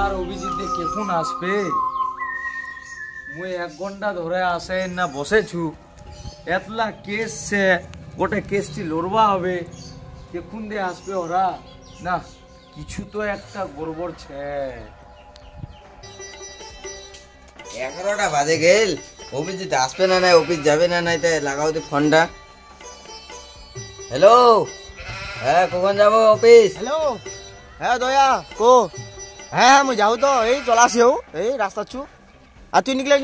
আর অভিজিৎ দেখে কোন আসবে মুই 1 ঘন্টা ধরে আসে না বসেছু এতলা কেস সে গোটে কেসটি লড়বা হবে দেখুন দে আসবে ওরা না কিছু তো একটা গড়বড় ছে 11টা বাজে গেল অফিস আসবে না নাই অফিস যাবে না নাই তাই লাগাও তো ফোনটা হ্যালো হ্যাঁ কখন যাব অফিস হ্যালো হ্যাঁ দয়া কো হ্যাঁ হ্যাঁ মুই যাও তো এই চলে আসিও এই রাস্তা ছু আর তুই নিকলে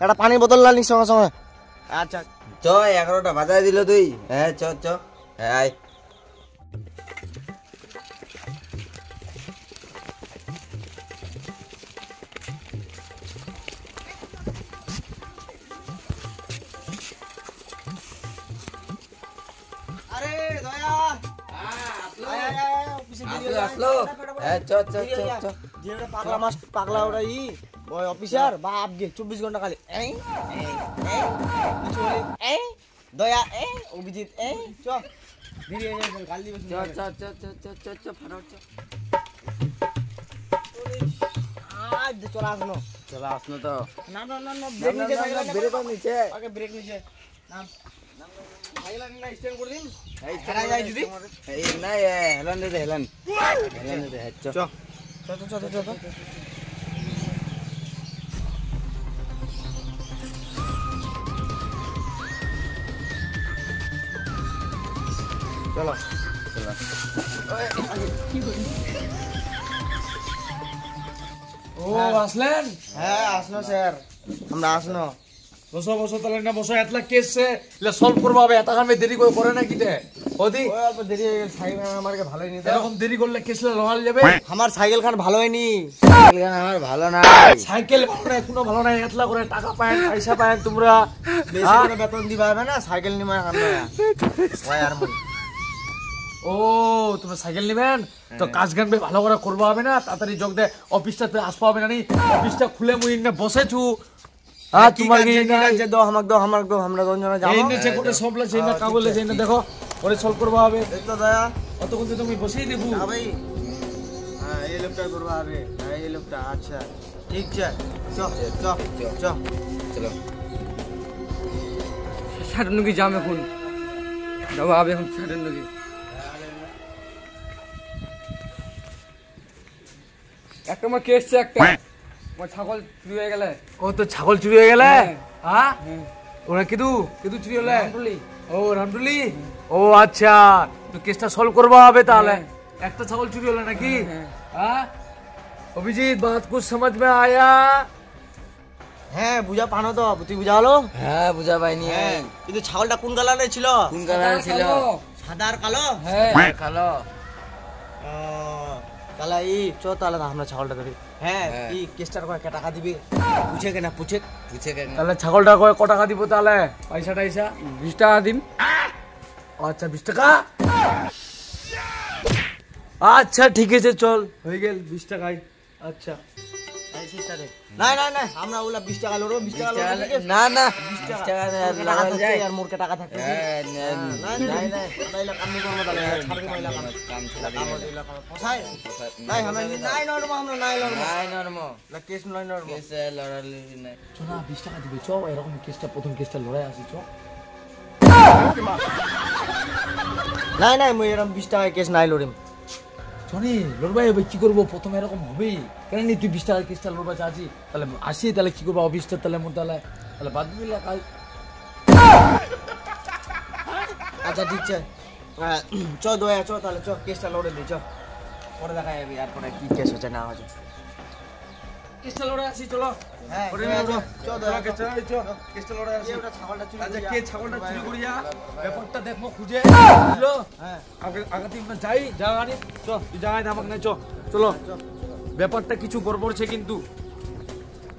একটা পানি বোতল লানি সঙ্গে সঙ্গে আচ্ছা চ 11টা বাজায় দিল তুই হ্যাঁ চ চ হ্যাঁ আয় আরে দয়া আসলো হ্যাঁ চ চ চ চ যে পাগলা মাস পাগলা ওরা ই ওই অফিসার বাপ গে 24 ঘন্টা খালি এই কিছু বলে এই দয়া এই অভিজিৎ এই চ ধীরে ধীরে গাল দিবে চ চ চ চ চ চ চ ফাটাও চ আজ চলে আসলো চলে আসলো তো না না না না ব্রেক নিচে ব্রেক নিচে আগে ব্রেক নিচে নাম আইলা না স্ট্যান্ড করে দিন এই খেলা যায় যদি এই না হেলান দে হেলান দে চ চ চ চ চ চলো চলো ও আসলেন হ্যাঁ আসলো স্যার আমরা আসলো বসো বসো তাহলে না বসো এতলা কেস সে সলভ করবা হবে এতক্ষণ দেরি করে না কি দে ওদি ওই অল্প দেরি হয়ে গেল সাইকেল আমাকে ভালো হয়নি তো এরকম দেরি করলে কেস লড়াল যাবে আমার সাইকেল খান ভালো হয়নি আমার ভালো না সাইকেল ভালো না কোনো ভালো না এতলা করে টাকা পায় পয়সা পায় তোমরা বেশি করে বেতন দিবা হবে না সাইকেল নিমা খান না ওই আর মুই ও তুমি সাইকেল নেবেন তো কাজ গান ভালো করে করবো হবে না তাড়াতাড়ি যোগ দে অফিসটাতে আসবো হবে না অফিসটা খুলে মুই না বসেছু হ্যাঁ তোমার যে দাও আমাকে দাও আমরা দুজন যাবো এই না যে কোটে সব লাগছে না কাগজ লাগছে না দেখো ওরে সলভ করবো হবে এই তো দয়া অতক্ষণ তো তুমি বসেই দেবো ভাই হ্যাঁ এই লোকটা করবো হবে হ্যাঁ এই লোকটা আচ্ছা ঠিক আছে চ চ চ চলো সাড়ে কি যাম এখন যাবো হবে এখন সাড়ে কি একটা আমার কেস একটা আমার ছাগল চুরি হয়ে গেলে ও তো ছাগল চুরি হয়ে গেলে হ্যাঁ ওরা কিদু চুরি হলে ও রামটুলি ও আচ্ছা তো কেসটা সলভ করবা হবে তাহলে একটা ছাগল চুরি হলো নাকি হ্যাঁ অভিজিৎ বাত কুছ সমঝ মে আয়া হ্যাঁ বুঝা পানো তো তুই বুঝা হলো হ্যাঁ বুঝা পাইনি হ্যাঁ কিন্তু ছাগলটা কোন কালারের ছিল কোন কালার ছিল সাদা আর কালো হ্যাঁ কালো তাহলে এই চ তাহলে আমরা ছাগলটা ধরি হ্যাঁ এই কেসটার কয় টাকা দিবি পুছে কেনা পুছে কেন তাহলে ছাগলটা কয় ক টাকা দিব তাহলে পয়সা 20 টাকা দিন আচ্ছা 20 টাকা আচ্ছা ঠিক আছে চল হয়ে গেল 20 টাকাই আচ্ছা না না না আমরা ওলা 20 টাকা লড়ো 20 টাকা লড়ো না না 20 টাকা লাগা যায় আর মোর টাকা থাকে হ্যাঁ না না তাইলে কাম নি করব তাহলে ছাড় দি মহিলা কাম ছাড়া দিলা কাম ফসাই নাই আমরা নাই নরম আমরা নাই নরম নাই নরম না কেস নাই নরম কেস লড়ালি নাই চ না 20 টাকা দিবে চ এরকম কেসটা প্রথম কেসটা লড়াই আসি চ নাই নাই মই এরকম 20 টাকা কেস নাই লড়িম শনি লড়বাই হবে কি করবো প্রথমে এরকম হবেই কেন নি তুই 20 টাকার কেসটা লড়বা চাচ্ছি তাহলে আসি তাহলে কি করবো অফিসটা তাহলে মোর তাহলে বাদ দিলে কাজ আচ্ছা ঠিক আছে চ দয়া চ তাহলে চ কেসটা লড়ে দি চ পরে দেখা যাবে আর পরে কি কেস হচ্ছে না হচ্ছে কেসটা লড়াই আসি চলো হ্যাঁ চ দয়া কেসটা লড়াই আসি ওটা ছাগলটা চুরি আচ্ছা করিয়া। কে ছাগলটা চুরি করিয়া ব্যাপারটা দেখবো খুঁজে বুঝলো হ্যাঁ আগে তুই যাই জাগানি চ তুই জাগাই না আমাকে নাই চ চলো ব্যাপারটা কিছু গড়বড়ছে কিন্তু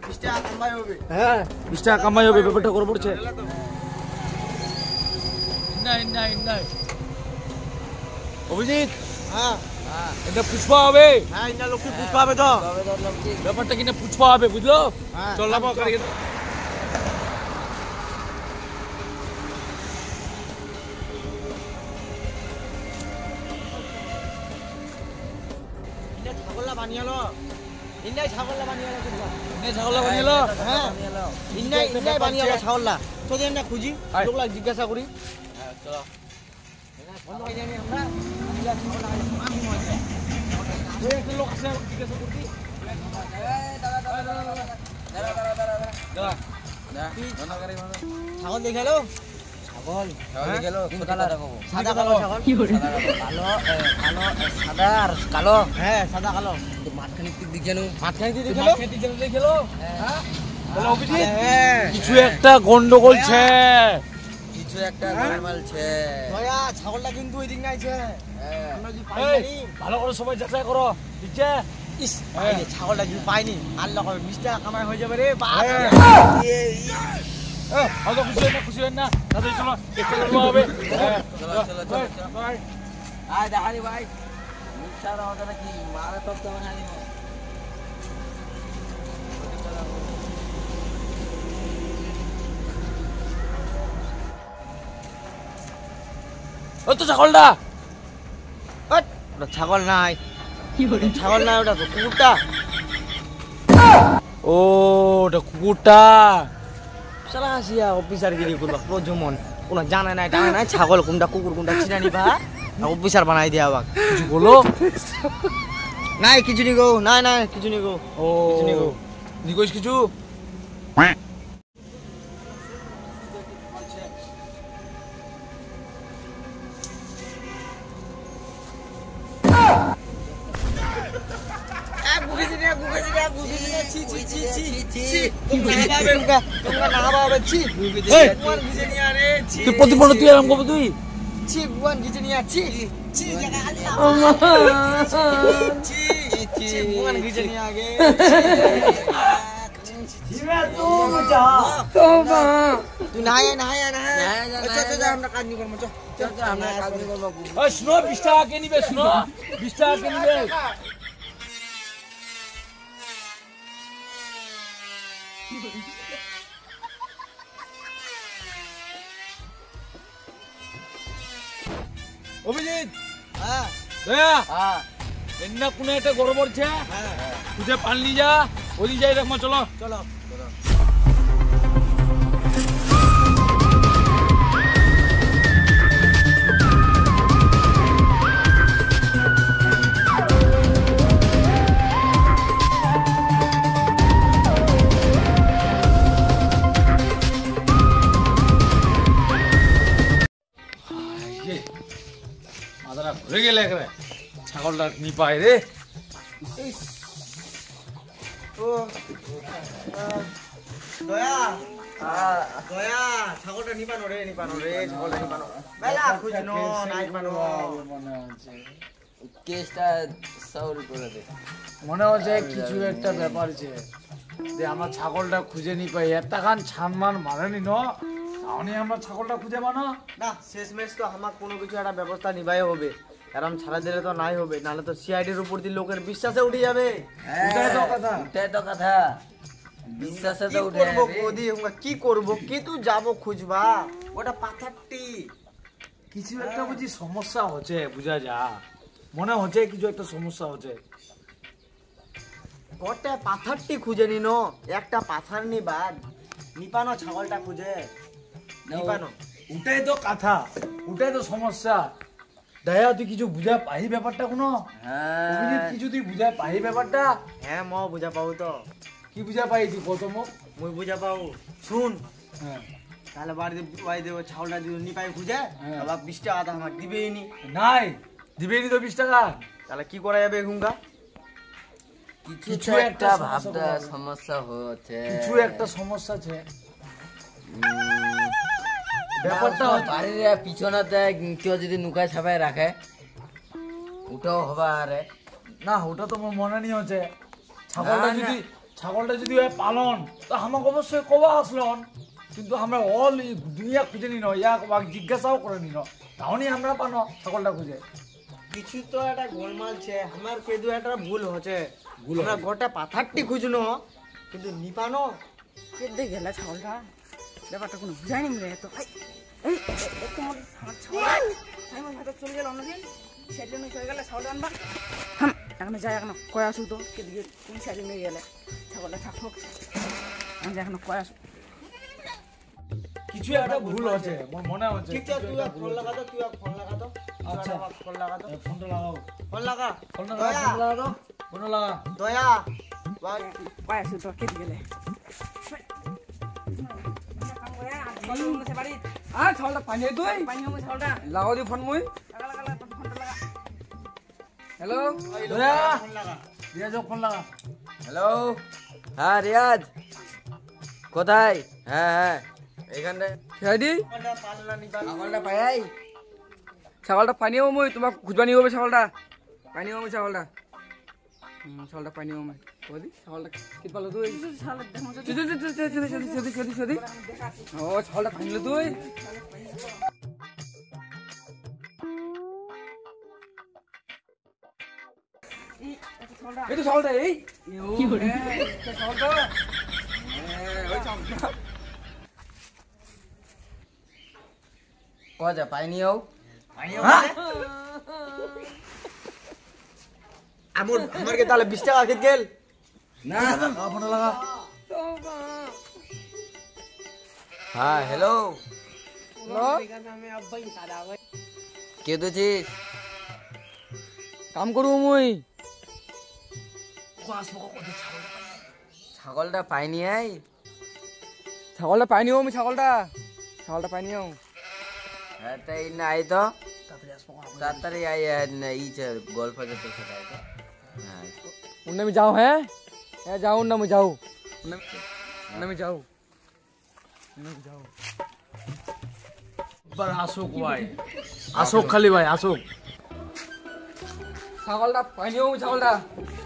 20 টাকা কামাই হবে হ্যাঁ 20 টাকা কামাই হবে ব্যাপারটা গড়বড়ছে নাই অভিজিৎ হ্যাঁ এটা পুষ্পা হবে হ্যাঁ ইনা লোককে বুঝ পাবে তো ব্যাপারটা কিনা পুষ্পা হবে বুঝলো হ্যাঁ। চল না ছাগলটা বানিয়ালো ইন্নাই ছাগললা বানিয়ে এলো কিন্তু নে ছাগলটা বানিয়ে এলো হ্যাঁ ইন্নাই বানিয়ে এলো ছাগললা চোদেন না খুঁজি লোকলা জিজ্ঞাসা করি চলো অন্য জানি আমরা ইলা ছাগললা আমি মজা ওই একটা লোক আছে জিজ্ঞাসা করছি ছাগল দেখালো তাহলে গেল কোথায় দেখাবো সাদা কালো ছাগল কালো কালো সাদা আর কালো হ্যাঁ সাদা কালো মাঝখানে কি দিকেনো মাঝখানে দিয়ে দেখালো দেখেলো হ্যাঁ বলে অভিজিৎ হ্যাঁ কিছু একটা গন্ডগোল ছে কিছু একটা নরমাল ছে দয়া ছাগলটা কিন্তু ওই দিক নাইছে হ্যাঁ আমরা যদি এই, পাইনি ভালো করে সবাই যাচাই করো দিচ্ছে ইস পাইনি ছাগলটা যদি পাইনি আল্লাহ কবে 20 টাকা কামাই হয়ে যাবে রে বাপ হয়তো খুশি হয় না তাদের চলো দেখতে করবো হবে চলো চলো চলো চলো আয় দেখালি ভাই মিক্সার হবে নাকি মারা তপ তো না দিমু ও তো ছাগলটা ওটা ছাগল নাই ছাগল নাই ওটা তো কুকুরটা ও ওটা কুকুরটা সারা আসিয়া অফিসার গিরি করবা প্রজমন কোনো জানা নাই টানা নাই ছাগল কোনটা কুকুর কোনটা চিনানি বা অফিসার বানাই দিয়া বাক কিছু বলো নাই কিছু নি গো নাই নাই কিছু নি গো ও কিছু নেই গো। নিকোষ কিছু তুই প্রতিপন্ন তুই আরাম করবো তুই শুনো 20 টাকা কে নিবে শুনো 20 টাকা কে নিবে অভিজিৎ দয়া এন্না কোন একটা গড় পড়ছে তুই পানলি যা ওই যাই দেখো চলো চলো মাথাটা ঘুরে গেলে একবারে ছাগলটা নি পায় রে দয়া দয়া ছাগলটা নিপানো রে ছাগলটা নিপানো বেলা খুঁজনো নাই পানো কেসটা সলভ করে দে মনে হচ্ছে কিছু একটা ব্যাপার আছে যে আমরা ছাগলটা খুঁজে নি পাই একটা খান ছানমান মারেনি ন তাহলে আমরা ছাগলটা খুঁজে পানো না শেষমেশ তো আমার কোনো কিছু একটা ব্যবস্থা নিবাই হবে কারণ ছাড়া দিলে তো নাই হবে নাহলে তো সিআইডির উপর দিয়ে লোকের বিশ্বাসে উঠে যাবে ওটাই তো কথা বিশ্বাসে তো উঠে করবো যাবে কোদি আমরা কি করবো কিন্তু যাবো খুঁজবা ওটা পাথরটি কিছু একটা বুঝি সমস্যা হচ্ছে বুঝা যা মনে হচ্ছে কিছু একটা সমস্যা হচ্ছে গোটা পাথরটি খুঁজে নিনো একটা পাথর নিবাদ নিপানো ছাগলটা খুঁজে নিপানো ওটাই তো কথা ওটাই তো সমস্যা দয়া তুই কিছু বুঝা পাই ব্যাপারটা কোনো হ্যাঁ অভিজিৎ কিছু তুই বুঝা পাই ব্যাপারটা হ্যাঁ ম বুঝা পাও তো কি বুঝা পাই তুই প্রথম মুই বুঝা পাও শুন হ্যাঁ তাহলে বাড়িতে ওই ছাগলটা যদি নিপাই খুঁজে হ্যাঁ। আবার 20 টাকা তো আমার দিবেই নি নাই দিবেনি তো 20 টাকা তাহলে কি করা যাবে এখনকার কিছু একটা ভাবটা সমস্যা হচ্ছে কিছু একটা সমস্যা আছে ব্যাপারটা বাড়ির পিছনাতে কেউ যদি নুকায় ছাপাই রাখে ওটাও হবা আরে না ওটা তো আমার মনে নেই হচ্ছে না। ছাগলটা যদি হয় পালন তো আমাকে অবশ্যই কবা আসলন কিন্তু আমরা অল দুনিয়া খুঁজে নিন ইয়াক জিজ্ঞাসাও করে নিন তাহলে আমরা পানো ছাগলটা খুঁজে কিছু তো একটা গোলমাল ছে আমার কেদু একটা ভুল হচ্ছে আমরা গোটা পাথরটি খুঁজনো কিন্তু নিপানো কেটে গেলে ছাগলটা ব্যাপারটা কোনো বুঝাইনি মিলে তো এই তোমার ছাগল আমি হয়তো চলে গেল অন্যদিন সেদিন চলে গেলে ছাগলটা আনবা এখন যাই এখন কয় আসু তো কেদিকে কোন সাইডে নিয়ে গেলে ছাগলটা থাকুক আমি যাই এখন কয় আসু কিছু একটা ভুল আছে আমার মনে হচ্ছে ঠিক আছে তুই ফোন লাগা তো আচ্ছা ফোন লাগা তো ফোনটা লাগাও ফোন লাগা ফোনটা দয়া লাগাও ফোনটা লাগা দয়া ভাই কয় আসু তো কেদিকে গেলে ছাগলটা পানি তুই লাগাও দি ফোন মুই হ্যালো ফোন লাগা রিয়াজ ফোন লাগা হ্যালো হ্যাঁ রিয়াজ কোথায় হ্যাঁ এখানে ছেড়ে ফোনটা পালনা নিবা ছাগলটা পাই ছাগলটা পানি হবো মুই তোমাক খুঁজবা নিয়ে হবে ছাগলটা পানি হবো ছাগলটা ছাগলটা পানি হবো মুই ছাগলটা কি পালো তুই ও ছাগলটা পানিলো তুই এই তো ছাগলটা এই কি করে ছাগলটা ওই ছাগলটা কোথা পাইনি হোক আমার কে তাহলে 20 টাকা খেত গেল না ফোনটা লাগা হ্যাঁ হ্যালো কে দিছিস কাম করবো মুই ছাগলটা পাইনি আই ছাগলটা পাইনি হবো মুই ছাগলটা পাইনি হবো হ্যাঁ তাই না আই তো তাড়াতাড়ি আই ইছে গল্প যেতে সেটা আই তো হ্যাঁ उनने में जाओ हैं है जाओ उनने में जाओ उनने में जाओ বার আসুক ভাই আসুক খালি ভাই আসুক ছাগলটা পানি হবো ছাগলটা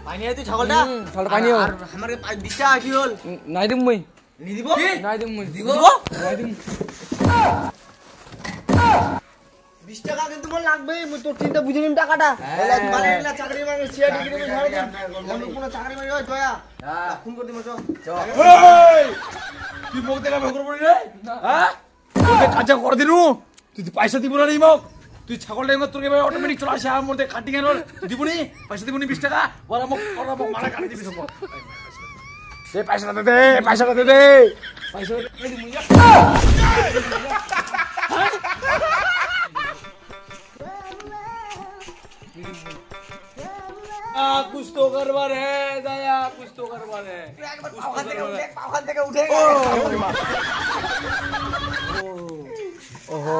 পানি তুই ছাগলটা ছাগলটা পানি হবো আর আমার কে 20 টাকা কি হল নাই দিম মুই নি দিব নাই দিম মুই দিব নাই দিম 20 টাকা কিন্তু মোর লাগবে মই তোর চিন্তা বুঝে নিম টাকাটা এলা মানে এলা চাকরি মানে সিয়া ডিগ্রি মে ছাড় দে আমি কোন চাকরি মানে ওই দয়া ফোন করে দিমু চল তুই মোক দেখা ভেকর পড়ি রে হ্যাঁ তোকে কাজা করে দিনু তুই পয়সা দিব না নি মোক তুই ছাগল টাইম তোর ভাই অটোমেটিক চলে আসে আমার মধ্যে কাটিং এর দিবনি পয়সা দিবনি 20 টাকা ওরা মোক মারা কাটি দিবি সব দে পয়সাটা দে পয়সাটা দে পয়সা দিবি कुछ तो गड़बड़ है दया कुछ तो गड़बड़ है পাওখান থেকে উঠে ओहो